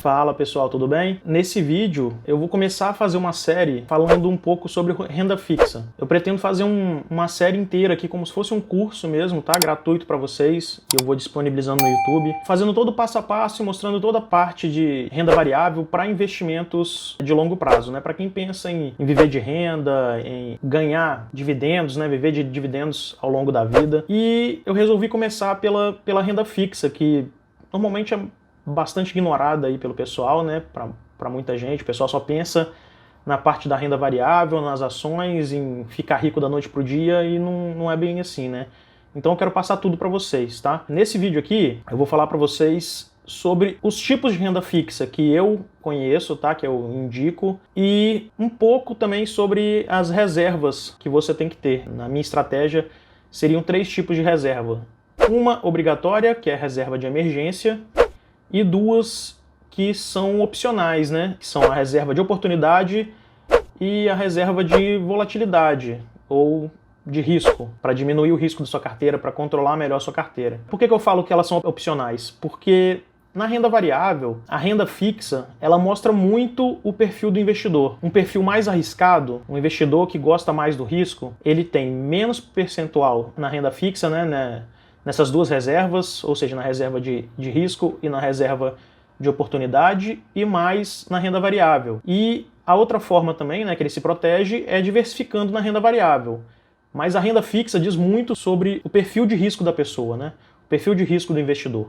Fala pessoal, tudo bem? Nesse vídeo eu vou começar a fazer uma série falando um pouco sobre renda fixa. Eu pretendo fazer uma série inteira aqui como se fosse um curso mesmo, tá? Gratuito para vocês, que eu vou disponibilizando no YouTube, fazendo todo o passo a passo e mostrando toda a parte de renda variável para investimentos de longo prazo, né? Para quem pensa em viver de renda, em ganhar dividendos, né? Viver de dividendos ao longo da vida. E eu resolvi começar pela renda fixa, que normalmente é bastante ignorada aí pelo pessoal, né? Para muita gente, o pessoal só pensa na parte da renda variável, nas ações, em ficar rico da noite pro dia, e não é bem assim, né? Então eu quero passar tudo para vocês, tá? Nesse vídeo aqui eu vou falar para vocês sobre os tipos de renda fixa que eu conheço, tá? Que eu indico, e um pouco também sobre as reservas que você tem que ter. Na minha estratégia seriam 3 tipos de reserva. Uma obrigatória, que é a reserva de emergência, e 2 que são opcionais, né? Que são a reserva de oportunidade e a reserva de volatilidade ou de risco, para diminuir o risco da sua carteira, para controlar melhor a sua carteira. Por que eu falo que elas são opcionais? Porque na renda variável, a renda fixa, ela mostra muito o perfil do investidor. Um perfil mais arriscado, um investidor que gosta mais do risco, ele tem menos percentual na renda fixa, né? Nessas 2 reservas, ou seja, na reserva de risco e na reserva de oportunidade, e mais na renda variável. E a outra forma também, né, que ele se protege é diversificando na renda variável. Mas a renda fixa diz muito sobre o perfil de risco da pessoa, né? O perfil de risco do investidor.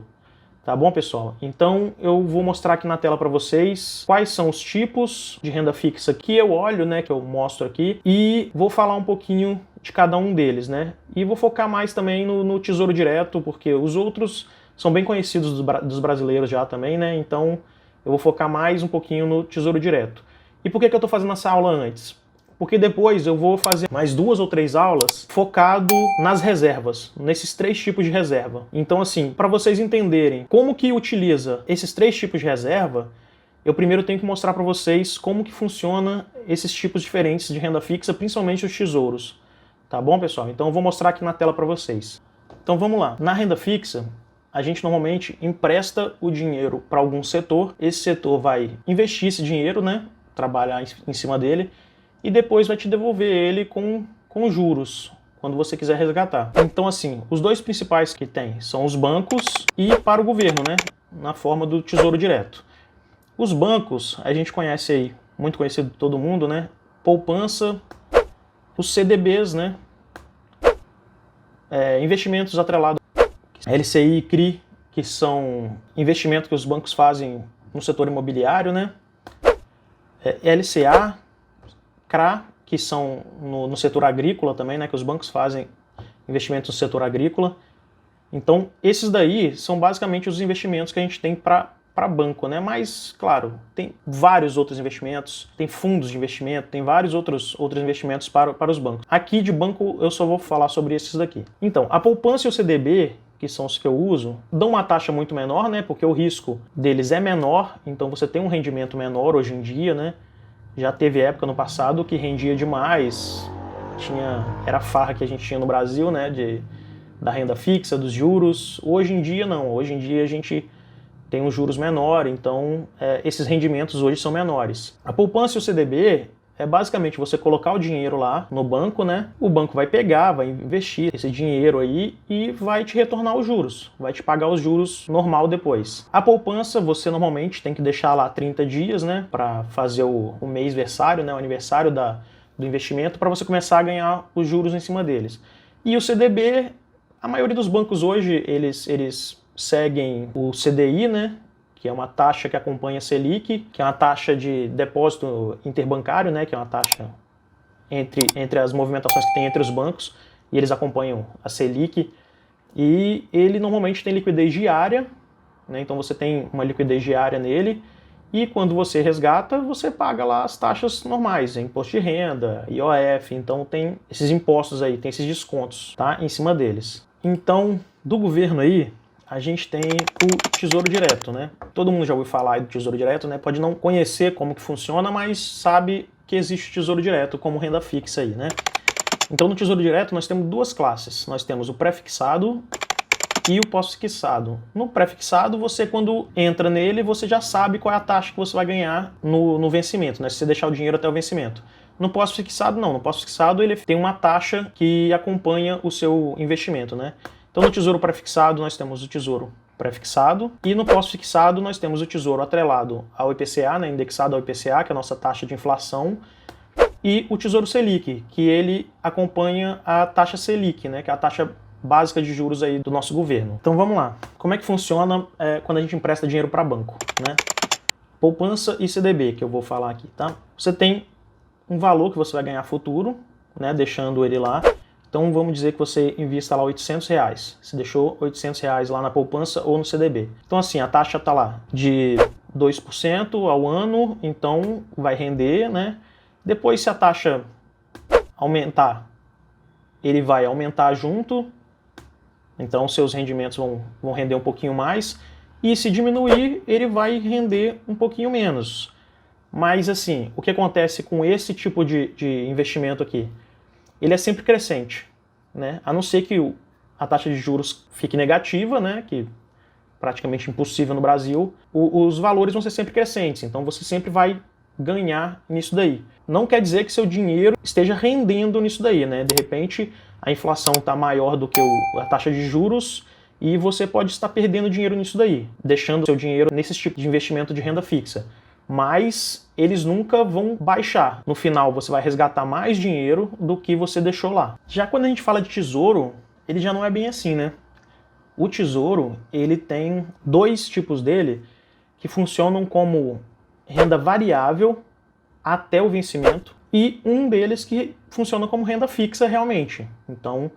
Tá bom, pessoal? Então eu vou mostrar aqui na tela para vocês quais são os tipos de renda fixa que eu olho, né, que eu mostro aqui, e vou falar um pouquinho de cada um deles, né? E vou focar mais também no Tesouro Direto, porque os outros são bem conhecidos dos brasileiros já também, né? Então eu vou focar mais um pouquinho no Tesouro Direto. E por que eu estou fazendo essa aula antes? Porque depois eu vou fazer mais 2 ou 3 aulas focado nas reservas, nesses 3 tipos de reserva. Então assim, para vocês entenderem como que utiliza esses 3 tipos de reserva, eu primeiro tenho que mostrar para vocês como que funciona esses tipos diferentes de renda fixa, principalmente os tesouros. Tá bom, pessoal? Então eu vou mostrar aqui na tela para vocês. Então vamos lá. Na renda fixa, a gente normalmente empresta o dinheiro para algum setor, esse setor vai investir esse dinheiro, né? Trabalhar em cima dele, e depois vai te devolver ele com juros, quando você quiser resgatar. Então assim, os 2 principais que tem são os bancos e para o governo, né, na forma do Tesouro Direto. Os bancos, a gente conhece aí, muito conhecido de todo mundo, né, poupança, os CDBs, né, investimentos atrelados, LCI e CRI, que são investimentos que os bancos fazem no setor imobiliário, né, LCA, CRA, que são no setor agrícola também, né, que os bancos fazem investimentos no setor agrícola. Então, esses daí são basicamente os investimentos que a gente tem para banco, né? Mas, claro, tem vários outros investimentos, tem fundos de investimento, tem vários outros investimentos para os bancos. Aqui de banco eu só vou falar sobre esses daqui. Então, a poupança e o CDB, que são os que eu uso, dão uma taxa muito menor, né? Porque o risco deles é menor, então você tem um rendimento menor hoje em dia, né? Já teve época no passado que rendia demais, era a farra que a gente tinha no Brasil, né, da renda fixa, dos juros. Hoje em dia não, hoje em dia a gente tem um juros menor, então esses rendimentos hoje são menores. A poupança e o CDB é basicamente você colocar o dinheiro lá no banco, né? O banco vai pegar, vai investir esse dinheiro aí e vai te retornar os juros, vai te pagar os juros normal depois. A poupança você normalmente tem que deixar lá 30 dias, né? Para fazer o mêsversário, né? O aniversário do investimento, para você começar a ganhar os juros em cima deles. E o CDB, a maioria dos bancos hoje, eles seguem o CDI, né? Que é uma taxa que acompanha a Selic, que é uma taxa de depósito interbancário, né, que é uma taxa entre as movimentações que tem entre os bancos, e eles acompanham a Selic, e ele normalmente tem liquidez diária, né, então você tem uma liquidez diária nele, e quando você resgata, você paga lá as taxas normais, imposto de renda, IOF, então tem esses impostos aí, tem esses descontos, tá, em cima deles. Então, do governo aí, a gente tem o Tesouro Direto, né? Todo mundo já ouviu falar do Tesouro Direto, né? Pode não conhecer como que funciona, mas sabe que existe o Tesouro Direto como renda fixa aí, né? Então no Tesouro Direto nós temos 2 classes. Nós temos o pré-fixado e o pós-fixado. No pré-fixado, você quando entra nele, você já sabe qual é a taxa que você vai ganhar no vencimento, né? Se você deixar o dinheiro até o vencimento. No pós-fixado, não. No pós-fixado, ele tem uma taxa que acompanha o seu investimento, né? Então, no tesouro pré-fixado, nós temos o tesouro pré-fixado, e no pós-fixado nós temos o tesouro atrelado ao IPCA, né, indexado ao IPCA, que é a nossa taxa de inflação, e o tesouro Selic, que ele acompanha a taxa Selic, né, que é a taxa básica de juros aí do nosso governo. Então vamos lá. Como é que funciona quando a gente empresta dinheiro para banco, né? Poupança e CDB, que eu vou falar aqui, tá? Você tem um valor que você vai ganhar futuro, né, deixando ele lá. Então vamos dizer que você invista lá R$800. Você deixou R$800 lá na poupança ou no CDB. Então assim, a taxa está lá de 2% ao ano, então vai render, né? Depois, se a taxa aumentar, ele vai aumentar junto, então seus rendimentos vão render um pouquinho mais. E se diminuir, ele vai render um pouquinho menos. Mas assim, o que acontece com esse tipo de investimento aqui? Ele é sempre crescente, né? A não ser que a taxa de juros fique negativa, né? Que é praticamente impossível no Brasil, os valores vão ser sempre crescentes, então você sempre vai ganhar nisso daí. Não quer dizer que seu dinheiro esteja rendendo nisso daí, né? De repente, a inflação está maior do que a taxa de juros e você pode estar perdendo dinheiro nisso daí, deixando seu dinheiro nesse tipo de investimento de renda fixa. Mas eles nunca vão baixar. No final, você vai resgatar mais dinheiro do que você deixou lá. Já quando a gente fala de tesouro, ele já não é bem assim, né? O tesouro, ele tem dois tipos dele que funcionam como renda variável até o vencimento e um deles que funciona como renda fixa realmente. Então,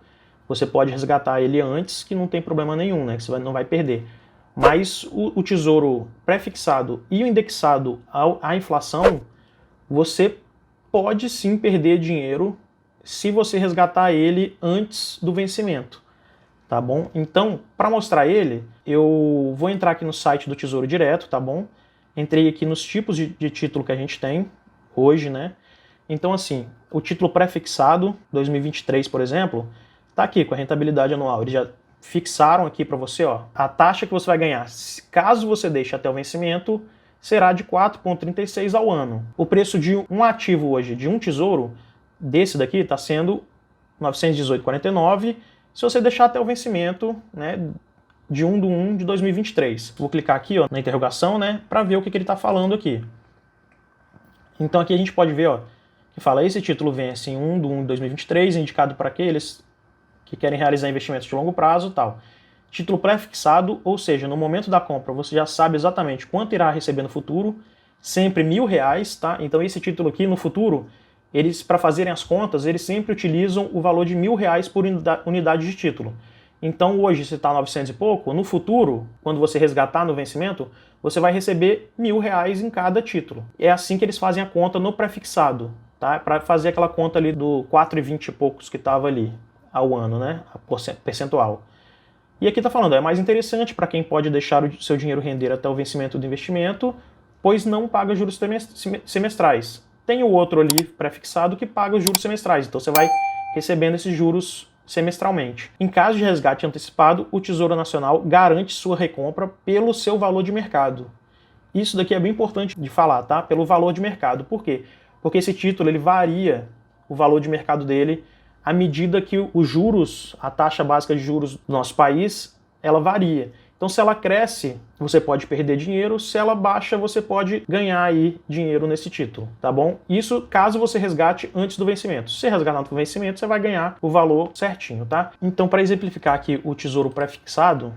você pode resgatar ele antes, que não tem problema nenhum, né? Que você não vai perder. Mas o tesouro pré-fixado e o indexado à inflação, você pode sim perder dinheiro se você resgatar ele antes do vencimento, tá bom? Então, para mostrar ele, eu vou entrar aqui no site do Tesouro Direto, tá bom? Entrei aqui nos tipos de título que a gente tem hoje, né? Então, assim, o título pré-fixado 2023, por exemplo, tá aqui com a rentabilidade anual. Ele já fixaram aqui para você, ó, a taxa que você vai ganhar, caso você deixe até o vencimento, será de 4,36 ao ano. O preço de um ativo hoje, de um tesouro, desse daqui, está sendo 918,49, se você deixar até o vencimento, né, de 1/1 de 2023. Vou clicar aqui, ó, na interrogação, né, para ver o que ele está falando aqui. Então aqui a gente pode ver, ó, que fala, esse título vence em 1/1 de 2023, indicado para aqueles que querem realizar investimentos de longo prazo e tal. Título pré-fixado, ou seja, no momento da compra você já sabe exatamente quanto irá receber no futuro, sempre R$1.000, tá? Então esse título aqui no futuro, eles, para fazerem as contas, eles sempre utilizam o valor de R$1.000 por unidade de título. Então hoje você está 900 e pouco, no futuro, quando você resgatar no vencimento, você vai receber R$1.000 em cada título. É assim que eles fazem a conta no pré-fixado, tá? Para fazer aquela conta ali do 4,20 e poucos que estava ali ao ano, né? A percentual. E aqui está falando, é mais interessante para quem pode deixar o seu dinheiro render até o vencimento do investimento, pois não paga juros semestrais. Tem o outro ali pré-fixado que paga os juros semestrais, então você vai recebendo esses juros semestralmente. Em caso de resgate antecipado, o Tesouro Nacional garante sua recompra pelo seu valor de mercado. Isso daqui é bem importante de falar, tá? Pelo valor de mercado. Por quê? Porque esse título ele varia o valor de mercado dele à medida que os juros, a taxa básica de juros do nosso país, ela varia. Então, se ela cresce, você pode perder dinheiro, se ela baixa, você pode ganhar aí dinheiro nesse título, tá bom? Isso caso você resgate antes do vencimento. Se você resgatar antes do vencimento, você vai ganhar o valor certinho, tá? Então, para exemplificar aqui o tesouro pré-fixado,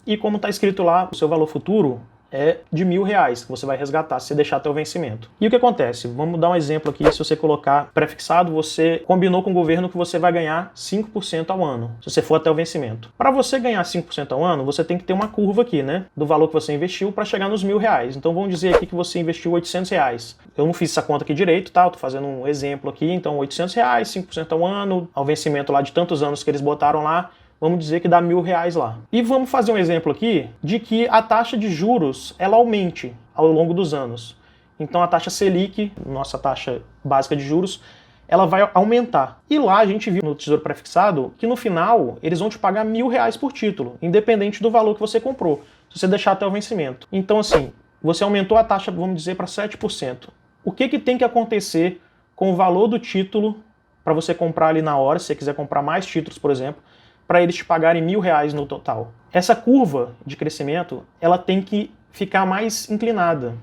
e como está escrito lá, o seu valor futuro é de R$1.000 que você vai resgatar se você deixar até o vencimento. E o que acontece? Vamos dar um exemplo aqui. Se você colocar pré-fixado, você combinou com o governo que você vai ganhar 5% ao ano, se você for até o vencimento. Para você ganhar 5% ao ano, você tem que ter uma curva aqui, né? Do valor que você investiu para chegar nos R$1.000. Então vamos dizer aqui que você investiu R$800. Eu não fiz essa conta aqui direito, tá? Eu tô fazendo um exemplo aqui. Então R$800, 5% ao ano, ao vencimento lá de tantos anos que eles botaram lá, vamos dizer que dá R$1.000 lá. E vamos fazer um exemplo aqui de que a taxa de juros ela aumente ao longo dos anos. Então a taxa Selic, nossa taxa básica de juros, ela vai aumentar. E lá a gente viu no Tesouro Prefixado que no final eles vão te pagar R$1.000 por título, independente do valor que você comprou, se você deixar até o vencimento. Então assim, você aumentou a taxa, vamos dizer, para 7%. O que tem que acontecer com o valor do título para você comprar ali na hora, se você quiser comprar mais títulos, por exemplo, para eles te pagarem R$1.000 no total? Essa curva de crescimento, ela tem que ficar mais inclinada,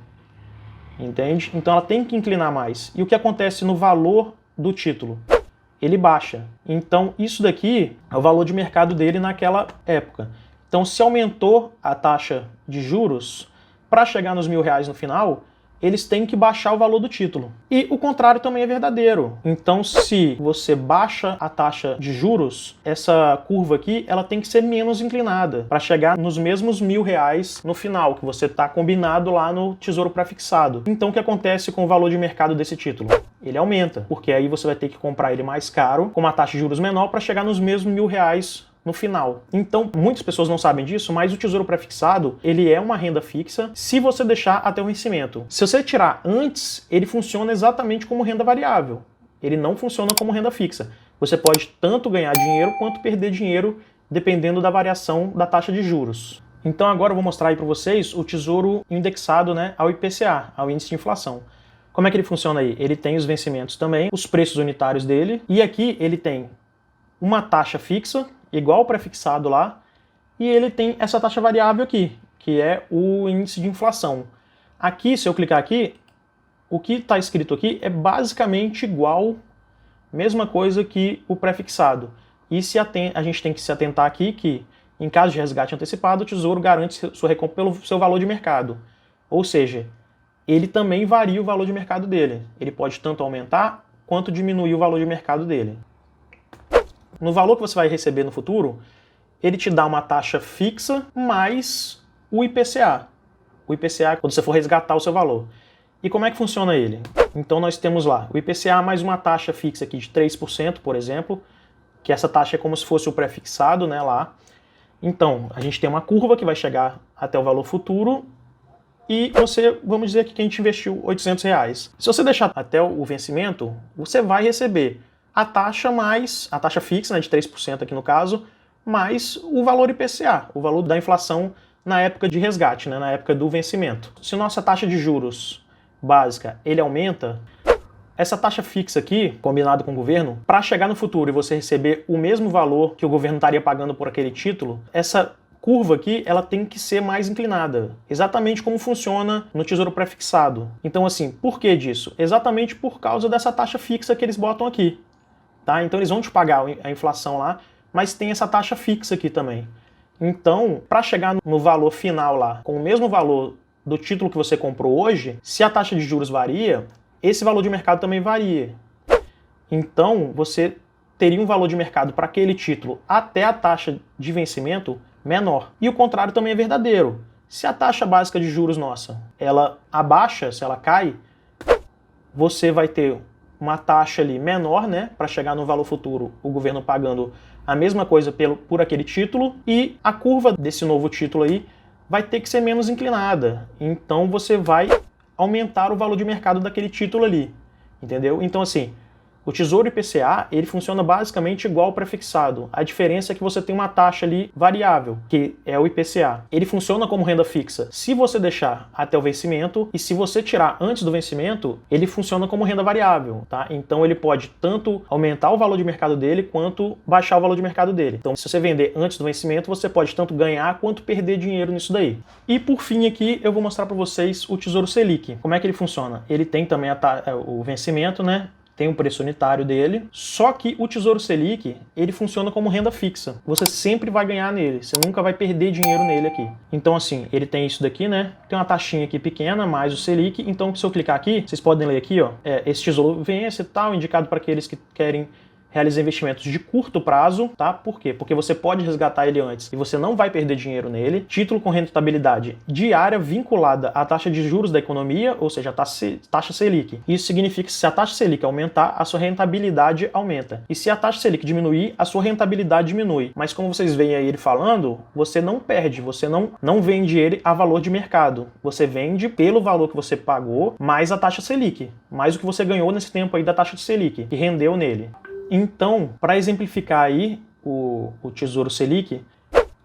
entende? Então ela tem que inclinar mais. E o que acontece no valor do título? Ele baixa. Então isso daqui é o valor de mercado dele naquela época. Então se aumentou a taxa de juros, para chegar nos R$1.000 no final, eles têm que baixar o valor do título. E o contrário também é verdadeiro. Então, se você baixa a taxa de juros, essa curva aqui, ela tem que ser menos inclinada, para chegar nos mesmos R$1.000 no final, que você está combinado lá no Tesouro Prefixado. Então, o que acontece com o valor de mercado desse título? Ele aumenta, porque aí você vai ter que comprar ele mais caro, com uma taxa de juros menor, para chegar nos mesmos R$1.000 no final. Então, muitas pessoas não sabem disso, mas o Tesouro Prefixado, ele é uma renda fixa se você deixar até o vencimento. Se você tirar antes, ele funciona exatamente como renda variável. Ele não funciona como renda fixa. Você pode tanto ganhar dinheiro quanto perder dinheiro, dependendo da variação da taxa de juros. Então agora eu vou mostrar aí para vocês o Tesouro indexado, né, ao IPCA, ao índice de inflação. Como é que ele funciona aí? Ele tem os vencimentos também, os preços unitários dele, e aqui ele tem uma taxa fixa, igual o prefixado lá, e ele tem essa taxa variável aqui, que é o índice de inflação. Aqui, se eu clicar aqui, o que está escrito aqui é basicamente igual, mesma coisa que o prefixado. E a gente tem que se atentar aqui que, em caso de resgate antecipado, o Tesouro garante sua recompensa pelo seu valor de mercado. Ou seja, ele também varia o valor de mercado dele. Ele pode tanto aumentar quanto diminuir o valor de mercado dele. No valor que você vai receber no futuro, ele te dá uma taxa fixa mais o IPCA. O IPCA é quando você for resgatar o seu valor. E como é que funciona ele? Então nós temos lá o IPCA mais uma taxa fixa aqui de 3%, por exemplo, que essa taxa é como se fosse o prefixado, né, lá. Então, a gente tem uma curva que vai chegar até o valor futuro e vamos dizer aqui que a gente investiu R$800. Se você deixar até o vencimento, você vai receber a taxa mais, a taxa fixa, né, de 3% aqui no caso, mais o valor IPCA, o valor da inflação na época de resgate, né, na época do vencimento. Se nossa taxa de juros básica, ele aumenta, essa taxa fixa aqui, combinado com o governo, para chegar no futuro e você receber o mesmo valor que o governo estaria pagando por aquele título, essa curva aqui, ela tem que ser mais inclinada, exatamente como funciona no Tesouro Prefixado. Então assim, por que disso? Exatamente por causa dessa taxa fixa que eles botam aqui. Tá? Então eles vão te pagar a inflação lá, mas tem essa taxa fixa aqui também. Então, para chegar no valor final lá, com o mesmo valor do título que você comprou hoje, se a taxa de juros varia, esse valor de mercado também varia. Então, você teria um valor de mercado para aquele título até a taxa de vencimento menor. E o contrário também é verdadeiro. Se a taxa básica de juros nossa, ela abaixa, se ela cai, você vai ter uma taxa ali menor, né, para chegar no valor futuro, o governo pagando a mesma coisa por aquele título, e a curva desse novo título aí vai ter que ser menos inclinada. Então você vai aumentar o valor de mercado daquele título ali, entendeu? Então assim, o Tesouro IPCA, ele funciona basicamente igual ao prefixado. A diferença é que você tem uma taxa ali variável, que é o IPCA. Ele funciona como renda fixa se você deixar até o vencimento, e se você tirar antes do vencimento, ele funciona como renda variável, tá? Então ele pode tanto aumentar o valor de mercado dele, quanto baixar o valor de mercado dele. Então se você vender antes do vencimento, você pode tanto ganhar quanto perder dinheiro nisso daí. E por fim aqui, eu vou mostrar para vocês o Tesouro Selic. Como é que ele funciona? Ele tem também o vencimento, né? Tem um preço unitário dele, só que o Tesouro Selic, ele funciona como renda fixa. Você sempre vai ganhar nele, você nunca vai perder dinheiro nele aqui. Então assim, ele tem isso daqui, né? Tem uma taxinha aqui pequena, mais o Selic, então se eu clicar aqui, vocês podem ler aqui, ó, esse tesouro vence e tal, indicado para aqueles que querem realiza investimentos de curto prazo, tá? Por quê? Porque você pode resgatar ele antes e você não vai perder dinheiro nele. Título com rentabilidade diária vinculada à taxa de juros da economia, ou seja, a taxa Selic. Isso significa que se a taxa Selic aumentar, a sua rentabilidade aumenta. E se a taxa Selic diminuir, a sua rentabilidade diminui. Mas como vocês veem aí ele falando, você não perde, você não vende ele a valor de mercado. Você vende pelo valor que você pagou, mais a taxa Selic, mais o que você ganhou nesse tempo aí da taxa de Selic, que rendeu nele. Então, para exemplificar aí o Tesouro Selic,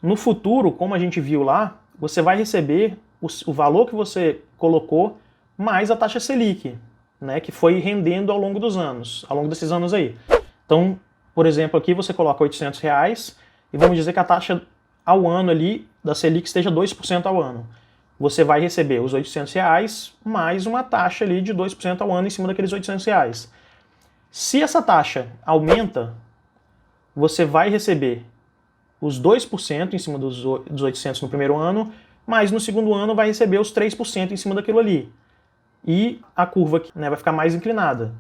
no futuro, como a gente viu lá, você vai receber o valor que você colocou mais a taxa Selic, né, que foi rendendo ao longo dos anos, ao longo desses anos aí. Então, por exemplo, aqui você coloca R$800 e vamos dizer que a taxa ao ano ali da Selic esteja 2% ao ano. Você vai receber os R$800 mais uma taxa ali de 2% ao ano em cima daqueles R$800. Se essa taxa aumenta, você vai receber os 2% em cima dos 800 no primeiro ano, mas no segundo ano vai receber os 3% em cima daquilo ali. E a curva aqui, né, vai ficar mais inclinada.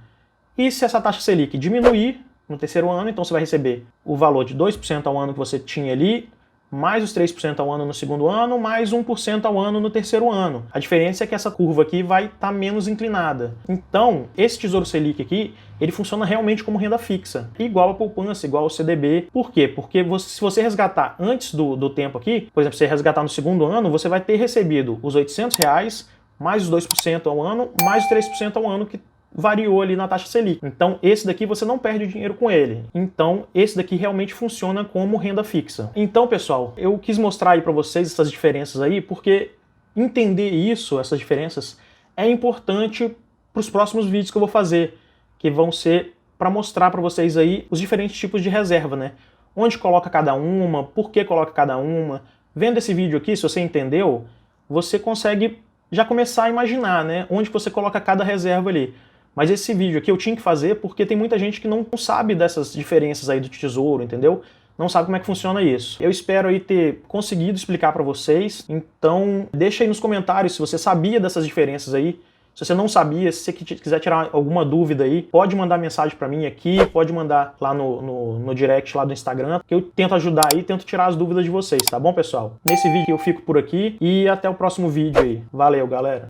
E se essa taxa Selic diminuir no terceiro ano, então você vai receber o valor de 2% ao ano que você tinha ali, mais os 3% ao ano no segundo ano, mais 1% ao ano no terceiro ano. A diferença é que essa curva aqui vai estar menos inclinada. Então, esse Tesouro Selic aqui, ele funciona realmente como renda fixa, igual a poupança, igual ao CDB. Por quê? Porque se você resgatar antes do tempo aqui, por exemplo, se você resgatar no segundo ano, você vai ter recebido os R$800, mais os 2% ao ano, mais os 3% ao ano que variou ali na taxa Selic. Então, esse daqui você não perde dinheiro com ele. Então, esse daqui realmente funciona como renda fixa. Então, pessoal, eu quis mostrar aí para vocês essas diferenças aí, porque entender isso, essas diferenças, é importante para os próximos vídeos que eu vou fazer, que vão ser para mostrar para vocês aí os diferentes tipos de reserva, né? Onde coloca cada uma, por que coloca cada uma. Vendo esse vídeo aqui, se você entendeu, você consegue já começar a imaginar, né? Onde você coloca cada reserva ali. Mas esse vídeo aqui eu tinha que fazer porque tem muita gente que não sabe dessas diferenças aí do tesouro, entendeu? Não sabe como é que funciona isso. Eu espero aí ter conseguido explicar para vocês. Então, deixa aí nos comentários se você sabia dessas diferenças aí. Se você não sabia, se você quiser tirar alguma dúvida aí, pode mandar mensagem para mim aqui, pode mandar lá no direct lá do Instagram, que eu tento ajudar aí, tento tirar as dúvidas de vocês, tá bom, pessoal? Nesse vídeo eu fico por aqui e até o próximo vídeo aí. Valeu, galera!